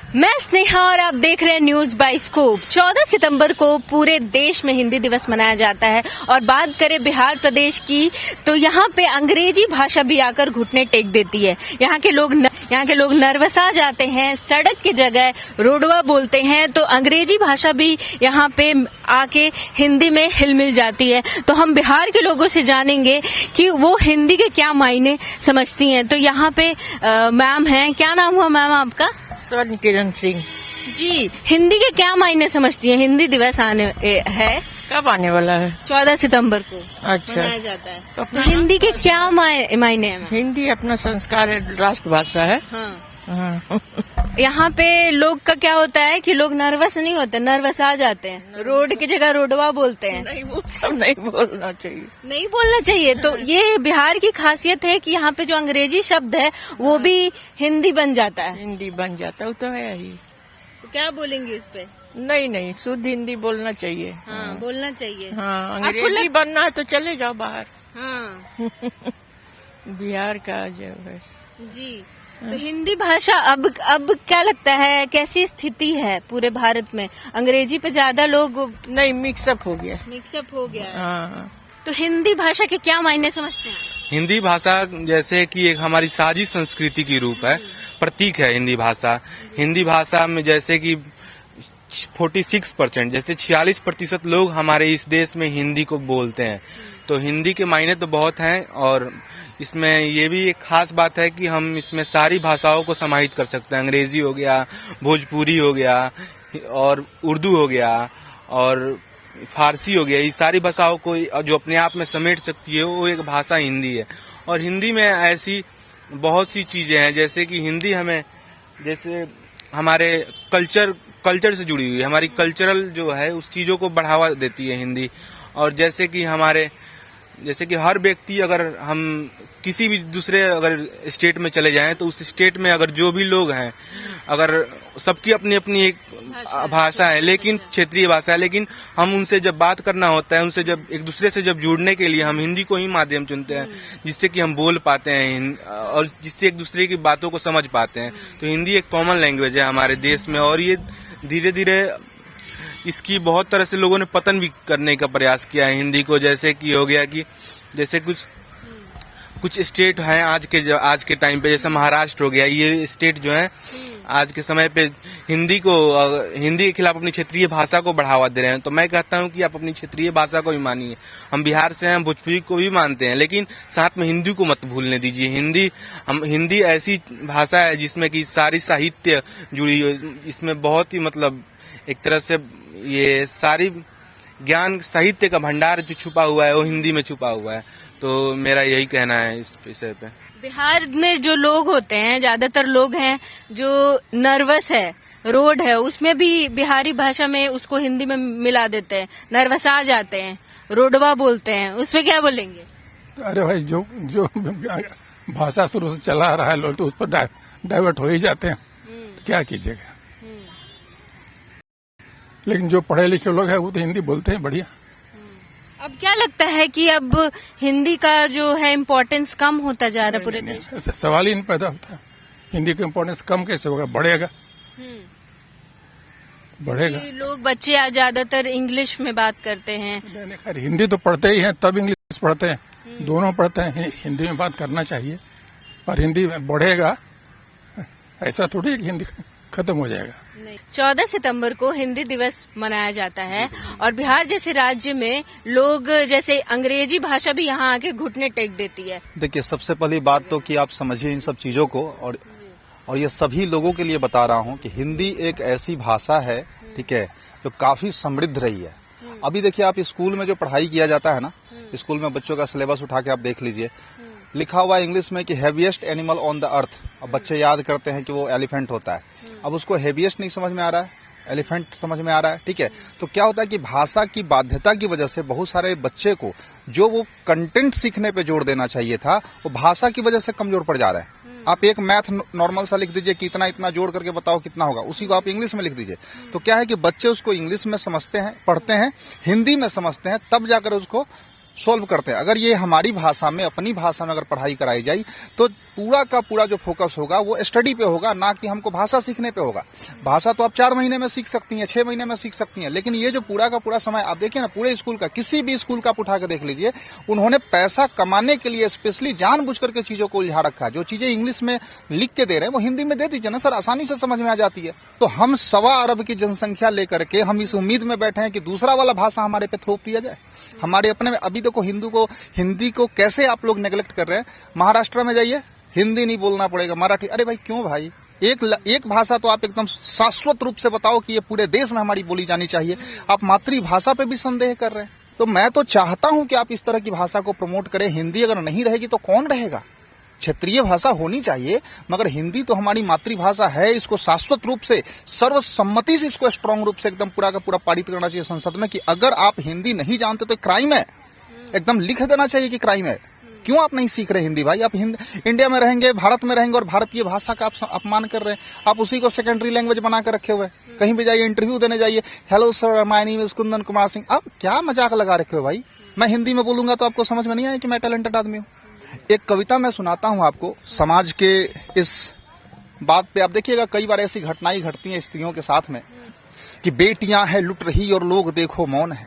मैं स्नेहा और आप देख रहे हैं न्यूज बाइस्कोप। 14 सितंबर को पूरे देश में हिंदी दिवस मनाया जाता है और बात करें बिहार प्रदेश की तो यहाँ पे अंग्रेजी भाषा भी आकर घुटने टेक देती है। यहाँ के लोग नर्वस आ जाते हैं, सड़क की जगह रोडवा बोलते हैं, तो अंग्रेजी भाषा भी यहाँ पे आके हिंदी में हिलमिल जाती है। तो हम बिहार के लोगों से जानेंगे कि वो हिंदी के क्या मायने समझती हैं। तो यहाँ पे मैम हैं, क्या नाम हुआ मैम आपका? स्वर्ण किरण सिंह जी। हिंदी के क्या मायने समझती हैं? हिंदी दिवस आने है, कब आने वाला है? 14 सितंबर को अच्छा मनाया जाता है। तो हिंदी के क्या मायने हैं? हिंदी अपना संस्कार है, राष्ट्रभाषा है। हाँ। यहाँ पे लोग का क्या होता है कि लोग नर्वस नहीं होते, नर्वस आ जाते हैं, रोड की जगह रोडवा बोलते हैं। नहीं, वो सब नहीं बोलना चाहिए, नहीं बोलना चाहिए। तो ये बिहार की खासियत है कि यहाँ पे जो अंग्रेजी शब्द है वो भी हिंदी बन जाता है। हिंदी बन जाता है, वो तो है ही। तो क्या बोलेंगे उस पे? नहीं, शुद्ध हिंदी बोलना चाहिए। हाँ, बोलना चाहिए। हाँ, अंग्रेजी बनना है तो चले जाओ बाहर। हाँ। बिहार का जो है जी। तो हिंदी भाषा अब क्या लगता है कैसी स्थिति है पूरे भारत में? अंग्रेजी पे ज्यादा लोग नहीं, मिक्सअप हो गया। मिक्सअप हो गया है। हाँ। तो हिंदी भाषा के क्या मायने समझते हैं? हिंदी भाषा जैसे कि एक हमारी साझी संस्कृति की रूप है, प्रतीक है हिंदी भाषा। हिंदी भाषा में जैसे कि 46% जैसे 46% लोग हमारे इस देश में हिंदी को बोलते हैं। तो हिंदी के मायने तो बहुत हैं और इसमें ये भी एक खास बात है कि हम इसमें सारी भाषाओं को समाहित कर सकते हैं। अंग्रेजी हो गया, भोजपुरी हो गया और उर्दू हो गया और फारसी हो गया। ये सारी भाषाओं को जो अपने आप में समेट सकती है वो एक भाषा हिंदी है। और हिंदी में ऐसी बहुत सी चीजें हैं जैसे कि हिंदी हमें जैसे हमारे कल्चर से जुड़ी हुई है, हमारी कल्चरल जो है उस चीजों को बढ़ावा देती है हिंदी। और जैसे कि हर व्यक्ति अगर हम किसी भी दूसरे अगर स्टेट में चले जाएं तो उस स्टेट में अगर जो भी लोग हैं अगर सबकी अपनी अपनी एक भाषा है, लेकिन क्षेत्रीय भाषा है, लेकिन हम उनसे जब बात करना होता है, उनसे जब एक दूसरे से जब जुड़ने के लिए हम हिंदी को ही माध्यम चुनते हैं जिससे कि हम बोल पाते हैं और जिससे एक दूसरे की बातों को समझ पाते हैं। तो हिंदी एक कॉमन लैंग्वेज है हमारे देश में और ये धीरे धीरे इसकी बहुत तरह से लोगों ने पतन भी करने का प्रयास किया है हिंदी को। जैसे कि हो गया कि जैसे कुछ स्टेट हैं आज के टाइम पे, जैसे महाराष्ट्र हो गया, ये स्टेट जो है आज के समय पे हिंदी के खिलाफ अपनी क्षेत्रीय भाषा को बढ़ावा दे रहे हैं। तो मैं कहता हूं कि आप अपनी क्षेत्रीय भाषा को भी मानिए। हम बिहार से हैं, भोजपुरी को भी मानते हैं, लेकिन साथ में हिंदी को मत भूलने दीजिए। हिंदी ऐसी भाषा है जिसमें कि सारी साहित्य जुड़ी हुई, इसमें बहुत ही मतलब एक तरह से ये सारी ज्ञान साहित्य का भंडार जो छुपा हुआ है वो हिंदी में छुपा हुआ है। तो मेरा यही कहना है इस विषय पे। बिहार में जो लोग होते हैं, ज्यादातर लोग हैं जो नर्वस है, रोड है उसमें भी बिहारी भाषा में उसको हिंदी में मिला देते हैं, नर्वस आ जाते हैं, रोडवा बोलते हैं, उसमें क्या बोलेंगे? अरे भाई, जो भाषा शुरू से चला आ रहा है लोग तो उस पर डाइवर्ट हो ही जाते हैं, क्या कीजिएगा। लेकिन जो पढ़े लिखे लोग हैं वो तो हिंदी बोलते हैं बढ़िया। अब क्या लगता है कि अब हिंदी का जो है इम्पोर्टेंस कम होता जा रहा है पूरे देश? सवाल ही नहीं पैदा होता है। हिंदी का इम्पोर्टेंस कम कैसे होगा? बढ़ेगा। लोग बच्चे आज ज्यादातर इंग्लिश में बात करते हैं। खैर हिंदी तो पढ़ते ही हैं, तब इंग्लिश पढ़ते हैं, दोनों पढ़ते हैं। हिंदी में बात करना चाहिए और हिंदी बढ़ेगा, ऐसा थोड़ी कि हिंदी खत्म हो जाएगा। 14 सितंबर को हिंदी दिवस मनाया जाता है और बिहार जैसे राज्य में लोग जैसे अंग्रेजी भाषा भी यहाँ आके घुटने टेक देती है। देखिए, सबसे पहली बात तो कि आप समझिए इन सब चीजों को और ये सभी लोगों के लिए बता रहा हूँ कि हिंदी एक ऐसी भाषा है, ठीक है, जो काफी समृद्ध रही है। अभी देखिए, आप स्कूल में जो पढ़ाई किया जाता है ना, स्कूल में बच्चों का सिलेबस उठा के आप देख लीजिए, लिखा हुआ है इंग्लिश में कि heaviest animal on the earth. अब बच्चे याद करते हैं कि वो एलिफेंट होता है, अब उसको हैवीएस्ट नहीं समझ में आ रहा है, एलिफेंट समझ में आ रहा है, ठीक है। तो क्या होता है कि भाषा की बाध्यता की वजह से बहुत सारे बच्चे को जो वो कंटेंट सीखने पे जोर देना चाहिए था वो भाषा की वजह से कमजोर पड़ जा रहा है। आप एक मैथ नॉर्मल सा लिख दीजिए कि इतना जोड़ करके बताओ कितना होगा, उसी को आप इंग्लिश में लिख दीजिए। तो क्या है कि बच्चे उसको इंग्लिश में समझते हैं, पढ़ते हैं, हिंदी में समझते हैं, तब जाकर उसको सॉल्व करते हैं। अगर ये हमारी भाषा में, अपनी भाषा में अगर पढ़ाई कराई जाए तो पूरा का पूरा जो फोकस होगा वो स्टडी पे होगा, ना कि हमको भाषा सीखने पे होगा। भाषा तो आप 4 महीने में सीख सकती हैं, 6 महीने में सीख सकती हैं, लेकिन ये जो पूरा का पूरा समय आप देखिए ना, पूरे स्कूल का, किसी भी स्कूल का आप उठा के देख लीजिए, उन्होंने पैसा कमाने के लिए स्पेशली जानबूझ करके चीजों को उलझा रखा है। जो चीजें इंग्लिश में लिख के दे रहे हैं वो हिंदी में दे दीजिए ना सर, आसानी से समझ में आ जाती है। तो हम 1.25 अरब की जनसंख्या लेकर के हम इस उम्मीद में बैठे हैं कि दूसरा वाला भाषा हमारे पे थोप दिया जाए, हमारे अपने में। अभी देखो हिंदी को कैसे आप लोग नेग्लेक्ट कर रहे हैं। महाराष्ट्र में जाइए, हिंदी नहीं बोलना पड़ेगा, मराठी। अरे भाई क्यों भाई, एक भाषा तो आप एकदम शाश्वत रूप से बताओ कि ये पूरे देश में हमारी बोली जानी चाहिए। आप मातृभाषा पे भी संदेह कर रहे हैं। तो मैं तो चाहता हूं कि आप इस तरह की भाषा को प्रमोट करें। हिंदी अगर नहीं रहेगी तो कौन रहेगा? क्षेत्रीय भाषा होनी चाहिए, मगर हिंदी तो हमारी मातृभाषा है। इसको शाश्वत रूप से, सर्वसम्मति से इसको स्ट्रांग रूप से एकदम पूरा का पूरा पारित करना चाहिए संसद में कि अगर आप हिंदी नहीं जानते तो क्राइम है, एकदम लिख देना चाहिए कि क्राइम है। क्यों आप नहीं सीख रहे हिंदी भाई? आप इंडिया में रहेंगे, भारत में रहेंगे और भारतीय भाषा का आप अपमान कर रहे हैं। आप उसी को सेकेंडरी लैंग्वेज बना कर रखे हुए हैं। कहीं भी जाइए, इंटरव्यू देने जाइए, hello sir my name is Kundan Kumar Singh. आप क्या मजाक लगा रखे हो भाई? मैं हिंदी में बोलूंगा तो आपको समझ में नहीं आया कि मैं टैलेंटेड आदमी हूँ। एक कविता मैं सुनाता हूँ आपको समाज के इस बात पे। आप देखिएगा कई बार ऐसी घटनाएं घटती हैं स्त्रियों के साथ में कि बेटियां हैं लुट रही और लोग देखो मौन है,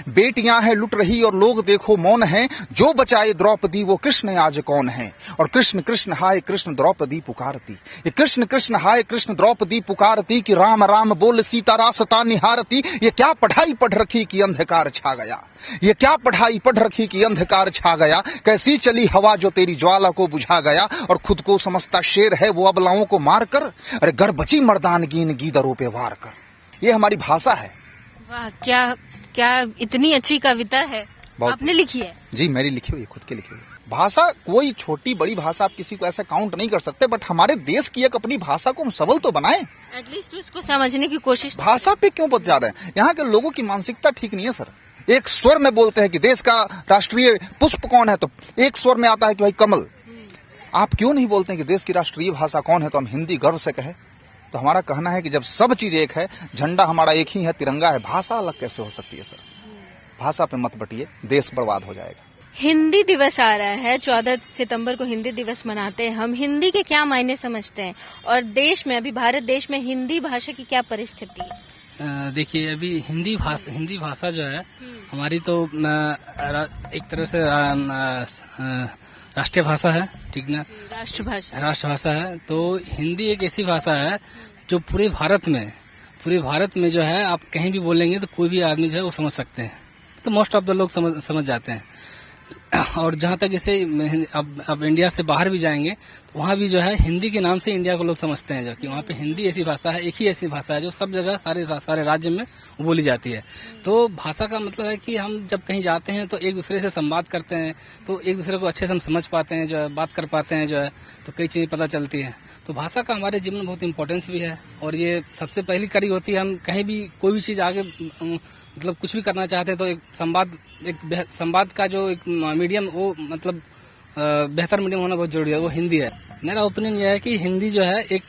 बेटियां हैं लुट रही और लोग देखो मौन है, जो बचाए द्रौपदी वो कृष्ण आज कौन है। और कृष्ण कृष्ण हाय कृष्ण द्रौपदी पुकारती, ये कृष्ण कृष्ण हाय कृष्ण द्रौपदी पुकारती कि राम राम बोल सीता रास्ता निहारती। ये क्या पढ़ाई पढ़ रखी कि अंधकार छा गया, ये क्या पढ़ाई पढ़ रखी कि अंधकार छा गया। कैसी चली हवा जो तेरी ज्वाला को बुझा गया, और खुद को समझता शेर है वो अबलाओं को मार कर। अरे गर बची मर्दानगीन गीदरों पे वार कर। ये हमारी भाषा है। वाह, क्या इतनी अच्छी कविता है। आपने लिखी है? जी मेरी लिखी हुई, खुद की लिखी हुई। भाषा कोई छोटी बड़ी भाषा आप किसी को ऐसे काउंट नहीं कर सकते, बट हमारे देश की एक अपनी भाषा को हम सबल तो बनाएं। एटलीस्ट उसको समझने की कोशिश। भाषा पे क्यों बच जा रहे हैं? यहाँ के लोगों की मानसिकता ठीक नहीं है सर। एक स्वर में बोलते हैं कि देश का राष्ट्रीय पुष्प कौन है, तो एक स्वर में आता है कि भाई कमल। आप क्यों नहीं बोलते हैं कि देश की राष्ट्रीय भाषा कौन है, तो हम हिंदी गर्व से कहें। तो हमारा कहना है कि जब सब चीज एक है, झंडा हमारा एक ही है, तिरंगा है, भाषा अलग कैसे हो सकती है सर? भाषा पे मत बटिए, देश बर्बाद हो जाएगा। हिंदी दिवस आ रहा है, 14 सितंबर को हिंदी दिवस मनाते हैं हम। हिंदी के क्या मायने समझते हैं, और देश में, अभी भारत देश में हिंदी भाषा की क्या परिस्थिति है? देखिए, अभी हिंदी भाषा जो है हमारी तो एक तरह से राष्ट्रीय भाषा है, ठीक ना? राष्ट्रभाषा है। तो हिंदी एक ऐसी भाषा है जो पूरे भारत में जो है, आप कहीं भी बोलेंगे तो कोई भी आदमी जो है वो समझ सकते हैं। तो मोस्ट ऑफ द लोग समझ जाते हैं। और जहाँ तक इसे अब इंडिया से बाहर भी जाएंगे तो वहाँ भी जो है हिंदी के नाम से इंडिया को लोग समझते हैं, जो कि वहाँ पे हिंदी ऐसी भाषा है, एक ही ऐसी भाषा है जो सब जगह सारे राज्य में बोली जाती है। तो भाषा का मतलब है कि हम जब कहीं जाते हैं तो एक दूसरे से संवाद करते हैं, तो एक दूसरे को अच्छे से हम समझ पाते हैं, जो है बात कर पाते हैं, जो है तो कई चीजें पता चलती है। तो भाषा का हमारे जीवन में बहुत इम्पोर्टेंस भी है, और ये सबसे पहली कड़ी होती है। हम कहीं भी कोई भी चीज आगे मतलब कुछ भी करना चाहते हैं तो एक संवाद का जो एक मीडियम, वो मतलब बेहतर मीडियम होना बहुत जरूरी है, वो हिंदी है। मेरा ओपिनियन यह है कि हिंदी जो है एक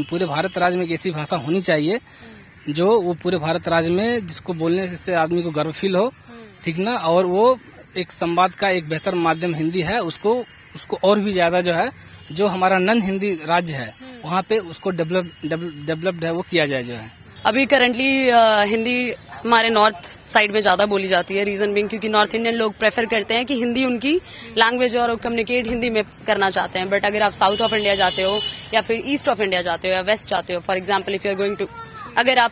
पूरे भारत राज्य में एक ऐसी भाषा होनी चाहिए जो वो पूरे भारत राज्य में, जिसको बोलने से आदमी को गर्व फील हो, ठीक ना? और वो एक संवाद का एक बेहतर माध्यम हिंदी है। उसको और भी ज्यादा जो है, जो हमारा नॉन हिंदी राज्य है वहाँ पे उसको डेवलप्ड है, वो किया जाए। जो है अभी करंटली हिंदी हमारे नॉर्थ साइड में ज्यादा बोली जाती है। रीजन बीइंग क्योंकि नॉर्थ इंडियन लोग प्रेफर करते हैं कि हिंदी उनकी लैंग्वेज और मुझे हिंदी में करना चाहते हैं। बट अगर आप साउथ ऑफ इंडिया जाते हो या फिर ईस्ट ऑफ इंडिया जाते हो या वेस्ट जाते हो, for example if you are going to, अगर आप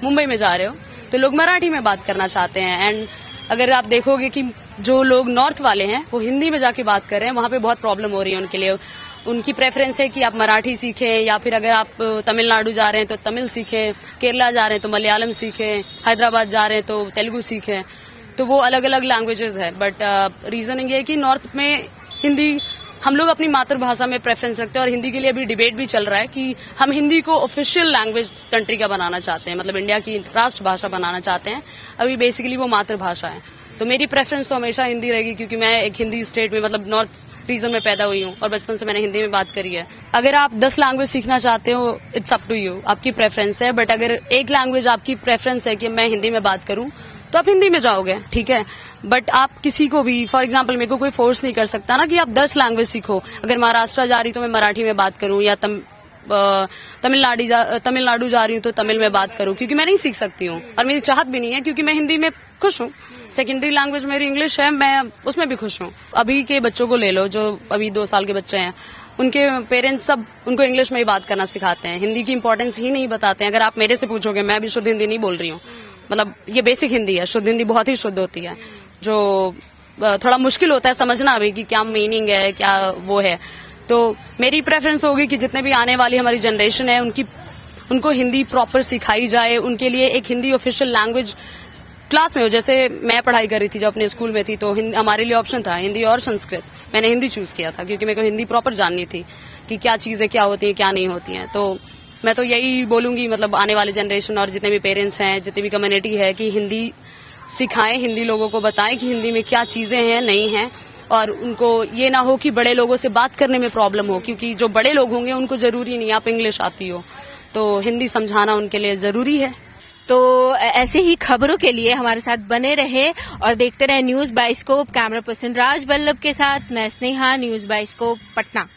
मुंबई में जा रहे हो तो लोग मराठी में बात करना चाहते हैं। एंड अगर आप देखोगे कि जो लोग नॉर्थ वाले हैं वो हिंदी में जाके बात कर रहे हैं, वहां पे बहुत प्रॉब्लम हो रही है उनके लिए। उनकी प्रेफरेंस है कि आप मराठी सीखें, या फिर अगर आप तमिलनाडु जा रहे हैं तो तमिल सीखें, केरला जा रहे हैं तो मलयालम सीखें, हैदराबाद जा रहे हैं तो तेलुगु सीखें। तो वो अलग अलग लैंग्वेजेस है। बट रीजन ये है कि नॉर्थ में हिंदी हम लोग अपनी मातृभाषा में प्रेफरेंस रखते हैं, और हिंदी के लिए अभी डिबेट भी चल रहा है कि हम हिंदी को ऑफिशियल लैंग्वेज कंट्री का बनाना चाहते हैं, मतलब इंडिया की राष्ट्रभाषा बनाना चाहते हैं। अभी बेसिकली वो मातृभाषा है। तो मेरी प्रेफरेंस तो हमेशा हिंदी रहेगी, क्योंकि मैं एक हिंदी स्टेट में, मतलब नॉर्थ रीजन में पैदा हुई हूँ और बचपन से मैंने हिंदी में बात करी है। अगर आप 10 लैंग्वेज सीखना चाहते हो, इट्स अप टू यू, आपकी प्रेफरेंस है। बट अगर एक लैंग्वेज आपकी प्रेफरेंस है कि मैं हिंदी में बात करूँ, तो आप हिंदी में जाओगे, ठीक है। बट आप किसी को भी, फॉर एग्जाम्पल मेरे को कोई फोर्स नहीं कर सकता ना कि आप 10 लैंग्वेज सीखो। अगर महाराष्ट्र जा रही तो मैं मराठी में बात करूं, या तमिलनाडु जा रही हूँ तो तमिल में बात करूं, क्योंकि मैं नहीं सीख सकती हूँ और मेरी चाहत भी नहीं है, क्योंकि मैं हिंदी में खुश हूँ। सेकेंडरी लैंग्वेज मेरी इंग्लिश है, मैं उसमें भी खुश हूँ। अभी के बच्चों को ले लो, जो अभी 2 साल के बच्चे हैं, उनके पेरेंट्स सब उनको इंग्लिश में ही बात करना सिखाते हैं, हिंदी की इंपॉर्टेंस ही नहीं बताते हैं। अगर आप मेरे से पूछोगे, मैं भी शुद्ध हिंदी नहीं बोल रही हूँ, मतलब ये बेसिक हिंदी है, शुद्ध हिंदी बहुत ही शुद्ध होती है, जो थोड़ा मुश्किल होता है समझना भी कि क्या मीनिंग है, क्या वो है। तो मेरी प्रेफरेंस होगी कि जितने भी आने वाली हमारी जनरेशन है उनको हिंदी प्रॉपर सिखाई जाए, उनके लिए एक हिंदी ऑफिशियल लैंग्वेज क्लास में हो। जैसे मैं पढ़ाई कर रही थी जब अपने स्कूल में थी, तो हमारे लिए ऑप्शन था हिंदी और संस्कृत। मैंने हिंदी चूज किया था क्योंकि मेरे को हिंदी प्रॉपर जाननी थी कि क्या चीजें क्या होती हैं, क्या नहीं होती हैं। तो मैं तो यही बोलूंगी, मतलब आने वाली जनरेशन और जितने भी पेरेंट्स हैं, जितनी भी कम्युनिटी है, कि हिंदी सिखाएं, हिंदी लोगों को बताएं कि हिंदी में क्या चीजें हैं, नहीं हैं। और उनको ये ना हो कि बड़े लोगों से बात करने में प्रॉब्लम हो, क्योंकि जो बड़े लोग होंगे उनको जरूरी नहीं आप इंग्लिश आती हो, तो हिंदी समझाना उनके लिए जरूरी है। तो ऐसे ही खबरों के लिए हमारे साथ बने रहे और देखते रहे न्यूज बाइस्कोप। कैमरा पर्सन राज बल्लभ के साथ मैं स्नेहा, न्यूज बाइस्कोप, पटना।